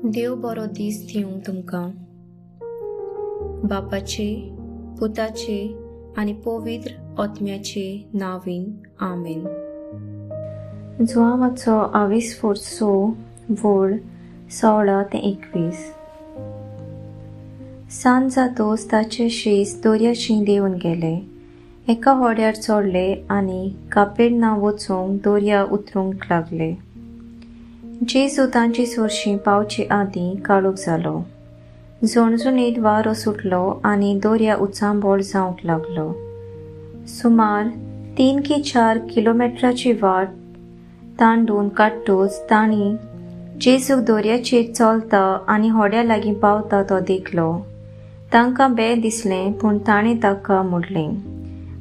देव बरो दीस दिवं तुमकां. बापाचे, पुताचे आनी पवित्र आत्म्याचे नांवीन. आमेन. जुआवाचो 24 वोड 16 ते 21. सांज जातोच ताचे शीस दोर्याची देंवन गेले. एका होड्यार चडले आनी कापेरनाव वचूंक दोर्या उतरूंक लागले. जेजू तांची सुरशीं पावचे आदीं काळोख जालो. झणझणीत वारो सुटलो आनी दोर्या उचांबोळ जावंक लागलो. सुमार 3 की 4 किलोमिटराची वाट तांडून काडटूच तांणी जेजूक दोर्याचेर चलता आनी होड्या लागीं पावता तो देखलो. तांकां बें दिसलें, पूण ताणें ताका म्हणलें,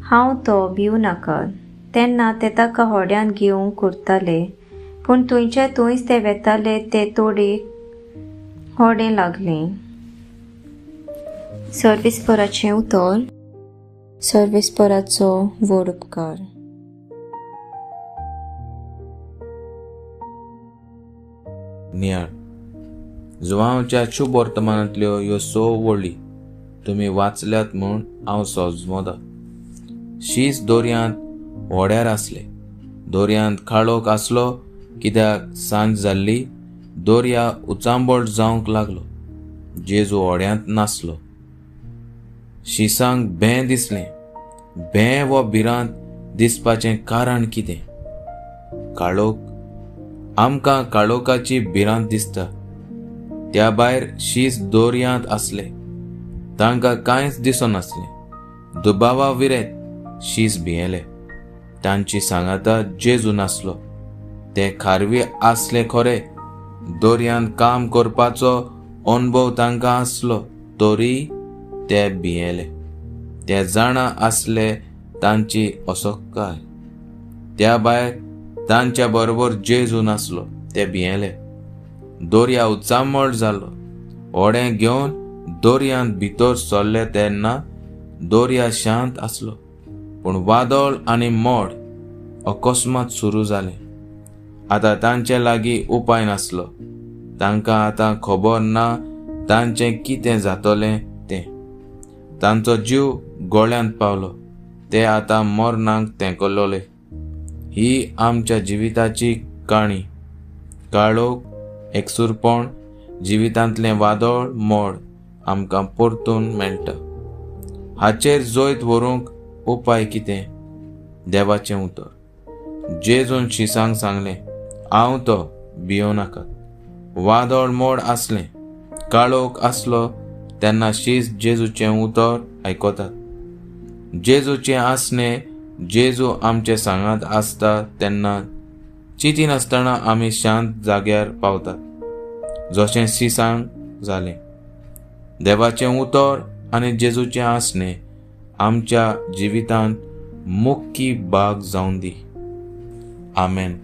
हांव तो, भिवू नाकात. तेन्ना ते ताका होड्यान घेवंक करताले, पूण थंयचे थंयच ते वेताले ते तोडेक होडें लागलें. सर्वेस्पराचें उतर. सर्वेस्पराचो व्हड उपकार. नियाळ जुआंवच्या शुभ वर्तमानांतल्यो ह्यो 6 वळी तुमी वाचल्यात म्हूण हांव सोजमोदा. शीस दोर्यांत व्हड्यार आसले. दोर्यांत काळोख आसलो कित्याक सांज जाल्ली. दोर्या उचांबोळ जावंक लागलो. जेजू व्हड्यांत नासलो. शिसांक बें दिसलें. बें वो भिरांत दिसपाचें कारण कितें? काळोख. आमकां काळोखाची भिरांत दिसता. त्या भायर शीस दोर्यांत आसले. तांकां कांयच दिसनासलें. दुबावा विरेत शीस भियेलें. तांची सांगाता जेजू नासलो. ते खारवी आसले खरे. दोर्यांत काम करपाचो अणभव तांकां आसलो, तरी ते भियेले. ते जाणा आसले तांची असोक्काय. त्या भायर तांच्या बरोबर जेजू नासलो. ते भियेले. दोर्या उचांबोळ जालो. व्हडें घेवन दोर्यांत भितर सरले तेन्ना दोर्या शांत आसलो, पूण वादळ आनी मोड अकस्मात सुरू जालें. आतां तांचे लागीं उपाय नासलो. तांकां आतां खबर ना तांचें कितें जातलें तें. तांचो जीव गोळ्यांत पावलो. ते आतां मरणांक तेंकलोले. ही आमच्या जिविताची काणी. काळोख, एकसुरपण, जिवितांतलें वादळ, मोड आमकां परतून मेळटा. हाचेर जैत व्हरूंक उपाय कितें? देवाचें उतर. जेजून शिसांक सांगलें, हांव तो, भियो नाकात. वादळ मोड आसलें, काळोख आसलो तेन्ना शीस जेजूचें उतर आयकतात. जेजूचें आसणें. जेजू आमचे सांगात आसता तेन्ना चिंतिनासतना आमी शांत जाग्यार पावतात, जशें शिसांक जालें. देवाचें उतर आनी जेजूचें आसणें आमच्या जिवितांत मुख्य भाग जावं दी. आमेन.